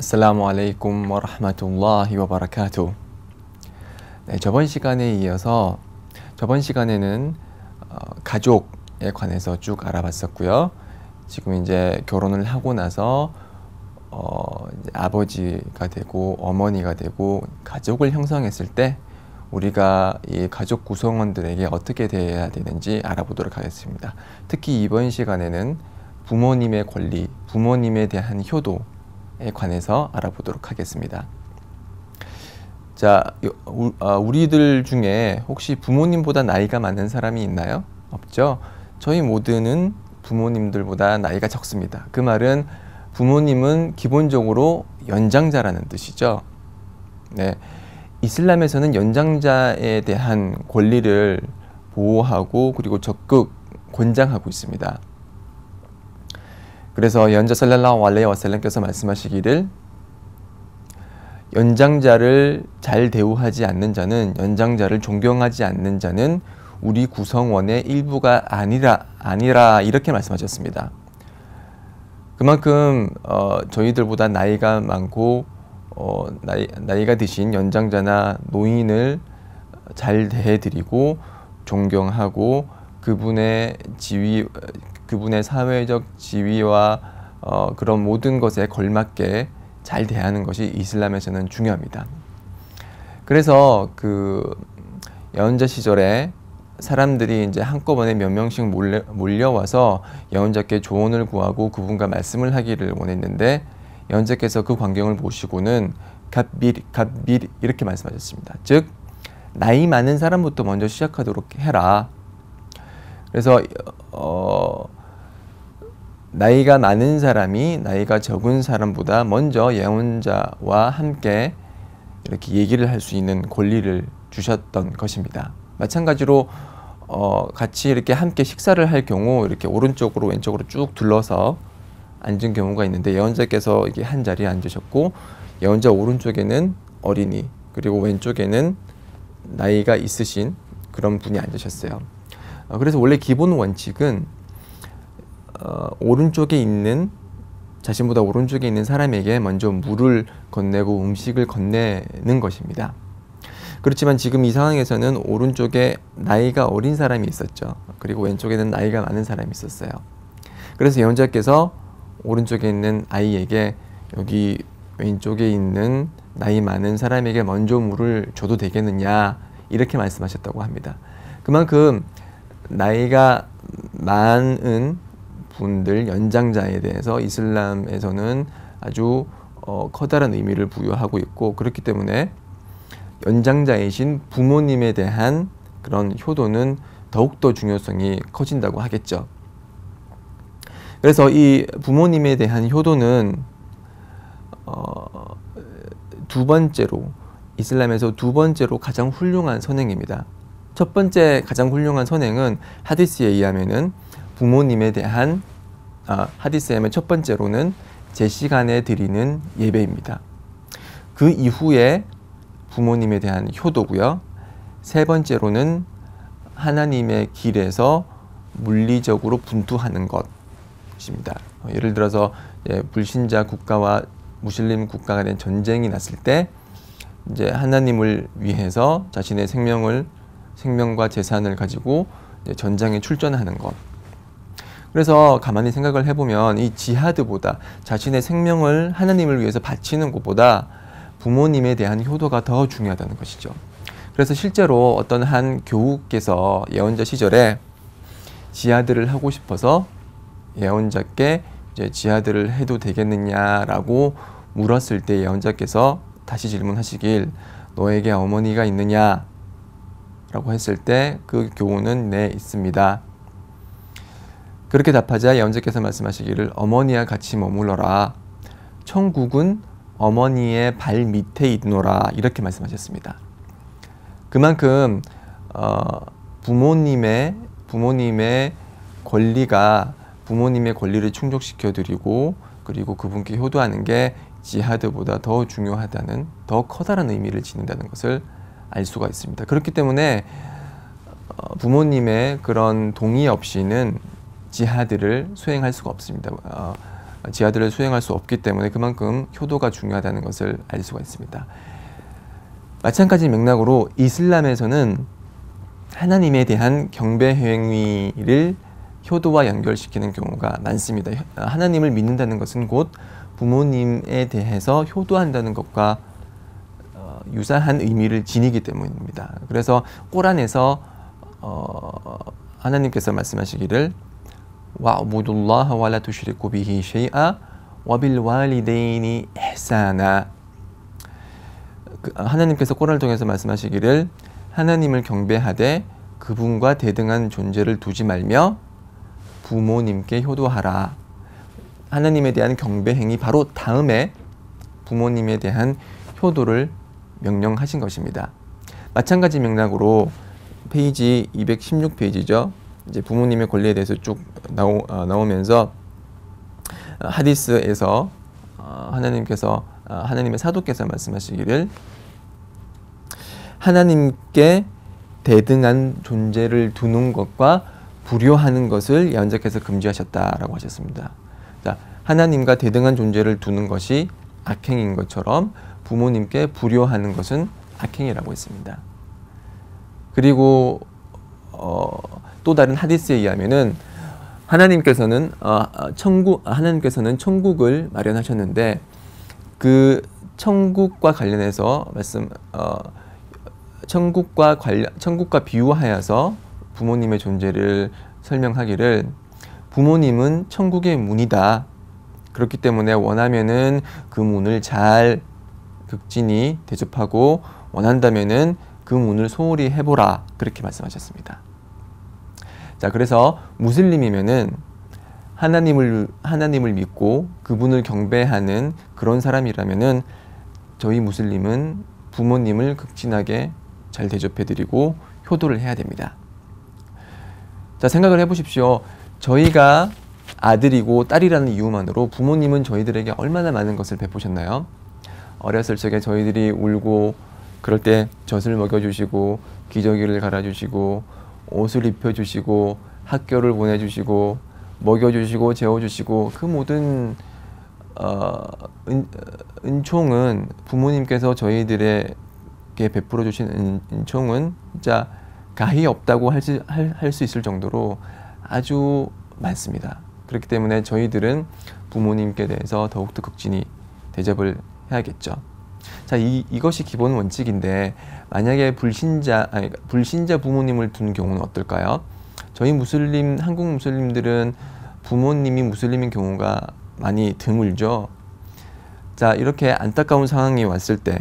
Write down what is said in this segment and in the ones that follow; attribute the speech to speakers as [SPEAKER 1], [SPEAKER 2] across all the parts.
[SPEAKER 1] 아슬라무 알레이쿰 와라흐마투ல்லா히 와바라카투. 네, 저번 시간에 이어서 저번 시간에는 가족에 관해서 쭉 알아봤었고요. 지금 이제 결혼을 하고 나서 이제 아버지가 되고 어머니가 되고 가족을 형성했을 때 우리가 이 가족 구성원들에게 어떻게 대해야 되는지 알아보도록 하겠습니다. 특히 이번 시간에는 부모님의 권리, 부모님에 대한 효도에 관해서 알아보도록 하겠습니다. 자, 우리들 중에 혹시 부모님보다 나이가 많은 사람이 있나요? 없죠? 저희 모두는 부모님들보다 나이가 적습니다. 그 말은 부모님은 기본적으로 연장자라는 뜻이죠. 네. 이슬람에서는 연장자에 대한 권리를 보호하고 그리고 적극 권장하고 있습니다. 그래서 연자 살랄라후 알레이히 와살람께서 말씀하시기를 연장자를 잘 대우하지 않는 자는, 연장자를 존경하지 않는 자는 우리 구성원의 일부가 아니라 이렇게 말씀하셨습니다. 그만큼 저희들보다 나이가 많고 나이가 드신 연장자나 노인을 잘 대해드리고 존경하고 그분의 지위, 그분의 사회적 지위와 그런 모든 것에 걸맞게 잘 대하는 것이 이슬람에서는 중요합니다. 그래서 그 예언자 시절에 사람들이 이제 한꺼번에 몇 명씩 몰려와서 예언자께 조언을 구하고 그분과 말씀을 하기를 원했는데 예언자께서 그 광경을 보시고는 갑빌 이렇게 말씀하셨습니다. 즉 나이 많은 사람부터 먼저 시작하도록 해라. 그래서 나이가 많은 사람이 나이가 적은 사람보다 먼저 예언자와 함께 이렇게 얘기를 할 수 있는 권리를 주셨던 것입니다. 마찬가지로 같이 이렇게 함께 식사를 할 경우 이렇게 오른쪽으로 왼쪽으로 쭉 둘러서 앉은 경우가 있는데 예언자께서 이게 한 자리에 앉으셨고 예언자 오른쪽에는 어린이 그리고 왼쪽에는 나이가 있으신 그런 분이 앉으셨어요. 그래서 원래 기본 원칙은 오른쪽에 있는 자신보다 오른쪽에 있는 사람에게 먼저 물을 건네고 음식을 건네는 것입니다. 그렇지만 지금 이 상황에서는 오른쪽에 나이가 어린 사람이 있었죠. 그리고 왼쪽에는 나이가 많은 사람이 있었어요. 그래서 예언자께서 오른쪽에 있는 아이에게 여기 왼쪽에 있는 나이 많은 사람에게 먼저 물을 줘도 되겠느냐 이렇게 말씀하셨다고 합니다. 그만큼 나이가 많은 분들, 연장자에 대해서 이슬람에서는 아주 커다란 의미를 부여하고 있고 그렇기 때문에 연장자이신 부모님에 대한 그런 효도는 더욱더 중요성이 커진다고 하겠죠. 그래서 이 부모님에 대한 효도는 두 번째로 이슬람에서 두 번째로 가장 훌륭한 선행입니다. 첫 번째 가장 훌륭한 선행은 하디스에 의하면은 부모님에 대한 하디스에 의하면 첫 번째로는 제 시간에 드리는 예배입니다. 그 이후에 부모님에 대한 효도고요. 세 번째로는 하나님의 길에서 물리적으로 분투하는 것입니다. 예를 들어서 불신자 국가와 무슬림 국가가 된 전쟁이 났을 때 이제 하나님을 위해서 자신의 생명과 재산을 가지고 전장에 출전하는 것. 그래서 가만히 생각을 해보면 이 지하드보다 자신의 생명을 하나님을 위해서 바치는 것보다 부모님에 대한 효도가 더 중요하다는 것이죠. 그래서 실제로 어떤 한 교우께서 예언자 시절에 지하드를 하고 싶어서 예언자께 이제 지하드를 해도 되겠느냐라고 물었을 때 예언자께서 다시 질문하시길 너에게 어머니가 있느냐? 라고 했을 때 그 교우는 네, 있습니다. 그렇게 답하자 예언자께서 말씀하시기를 어머니와 같이 머물러라. 천국은 어머니의 발 밑에 있노라. 이렇게 말씀하셨습니다. 그만큼 부모님의 권리가 부모님의 권리를 충족시켜 드리고 그리고 그분께 효도하는 게 지하드보다 더 중요하다는 더 커다란 의미를 지닌다는 것을 알 수가 있습니다. 그렇기 때문에 부모님의 그런 동의 없이는 지하드를 수행할 수가 없습니다. 지하들을 수행할 수 없기 때문에 그만큼 효도가 중요하다는 것을 알 수가 있습니다. 마찬가지 맥락으로 이슬람에서는 하나님에 대한 경배 행위를 효도와 연결시키는 경우가 많습니다. 하나님을 믿는다는 것은 곧 부모님에 대해서 효도한다는 것과 유사한 의미를 지니기 때문입니다. 그래서 꼬란에서 하나님께서 말씀하시기를 wa'budullaha wa la tushriku bihi shay'a wa bil walidayni ihsana. 하나님께서 꼬란을 통해서 말씀하시기를 하나님을 경배하되 그분과 대등한 존재를 두지 말며 부모님께 효도하라. 하나님에 대한 경배 행위 바로 다음에 부모님에 대한 효도를 명령하신 것입니다. 마찬가지 맥락으로 페이지 216페이지죠. 이제 부모님의 권리에 대해서 쭉 나오면서 하디스에서 하나님의 사도께서 말씀하시기를 하나님께 대등한 존재를 두는 것과 불효하는 것을 야언자께서 금지하셨다라고 하셨습니다. 자, 하나님과 대등한 존재를 두는 것이 악행인 것처럼 부모님께 불효하는 것은 악행이라고 했습니다. 그리고 또 다른 하디스에 의하면은 하나님께서는 천국을 마련하셨는데 그 천국과 관련해서 천국과 비유하여서 부모님의 존재를 설명하기를 부모님은 천국의 문이다. 그렇기 때문에 원하면은 그 문을 잘 극진히 대접하고 원한다면은 그 문을 소홀히 해보라. 그렇게 말씀하셨습니다. 자, 그래서 무슬림이면은 하나님을 믿고 그분을 경배하는 그런 사람이라면은 저희 무슬림은 부모님을 극진하게 잘 대접해드리고 효도를 해야 됩니다. 자, 생각을 해보십시오. 저희가 아들이고 딸이라는 이유만으로 부모님은 저희들에게 얼마나 많은 것을 베푸셨나요? 어렸을 적에 저희들이 울고 그럴 때 젖을 먹여주시고 기저귀를 갈아주시고 옷을 입혀주시고 학교를 보내주시고 먹여주시고 재워주시고 그 모든 은총은 부모님께서 저희들에게 베풀어 주신 은총은 진짜 가히 없다고 할 수 있을 정도로 아주 많습니다. 그렇기 때문에 저희들은 부모님께 대해서 더욱더 극진히 대접을 해야겠죠. 자, 이것이 기본 원칙인데 만약에 불신자 부모님을 둔 경우는 어떨까요? 저희 한국 무슬림들은 부모님이 무슬림인 경우가 많이 드물죠. 자, 이렇게 안타까운 상황이 왔을 때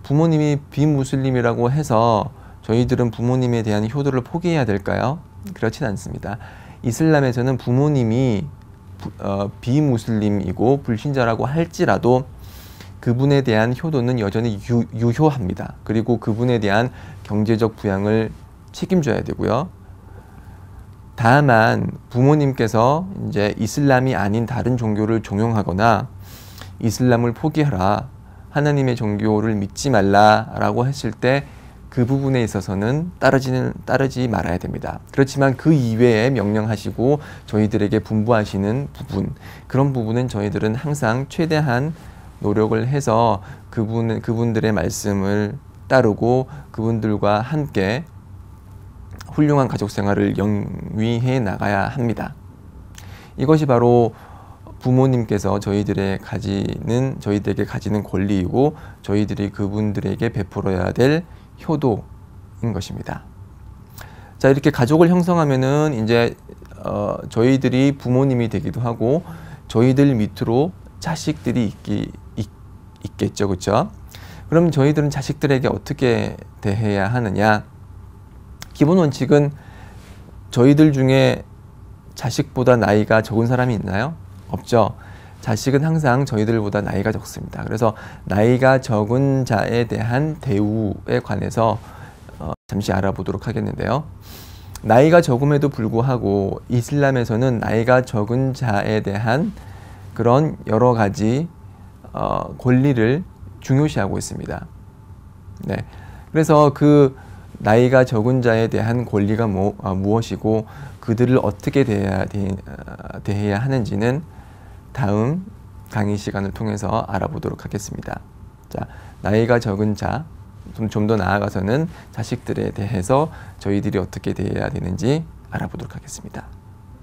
[SPEAKER 1] 부모님이 비무슬림이라고 해서 저희들은 부모님에 대한 효도를 포기해야 될까요? 그렇진 않습니다. 이슬람에서는 부모님이 비무슬림이고 불신자라고 할지라도 그분에 대한 효도는 여전히 유효합니다. 그리고 그분에 대한 경제적 부양을 책임져야 되고요. 다만 부모님께서 이제 이슬람이 아닌 다른 종교를 종용하거나 이슬람을 포기하라, 하나님의 종교를 믿지 말라라고 했을 때 그 부분에 있어서는 따르지 말아야 됩니다. 그렇지만 그 이외에 명령하시고 저희들에게 분부하시는 부분, 그런 부분은 저희들은 항상 최대한 노력을 해서 그분들의 말씀을 따르고 그분들과 함께 훌륭한 가족 생활을 영위해 나가야 합니다. 이것이 바로 부모님께서 저희들에게 가지는 권리이고 저희들이 그분들에게 베풀어야 될 효도인 것입니다. 자, 이렇게 가족을 형성하면은 이제 저희들이 부모님이 되기도 하고 저희들 밑으로 자식들이 있겠죠, 그렇죠? 그럼 저희들은 자식들에게 어떻게 대해야 하느냐? 기본 원칙은 저희들 중에 자식보다 나이가 적은 사람이 있나요? 없죠. 자식은 항상 저희들보다 나이가 적습니다. 그래서 나이가 적은 자에 대한 대우에 관해서 잠시 알아보도록 하겠는데요. 나이가 적음에도 불구하고 이슬람에서는 나이가 적은 자에 대한 그런 여러 가지 권리를 중요시하고 있습니다. 네, 그래서 그 나이가 적은 자에 대한 권리가 무엇이고 그들을 어떻게 대해야 하는지는 다음 강의 시간을 통해서 알아보도록 하겠습니다. 자, 나이가 적은 자, 좀 더 나아가서는 자식들에 대해서 저희들이 어떻게 대해야 되는지 알아보도록 하겠습니다.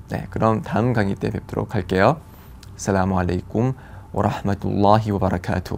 [SPEAKER 1] 네, 그럼 다음 강의 때 뵙도록 할게요. 아살라무 알레이쿰 와 라흐마툴라히 와 바라카투.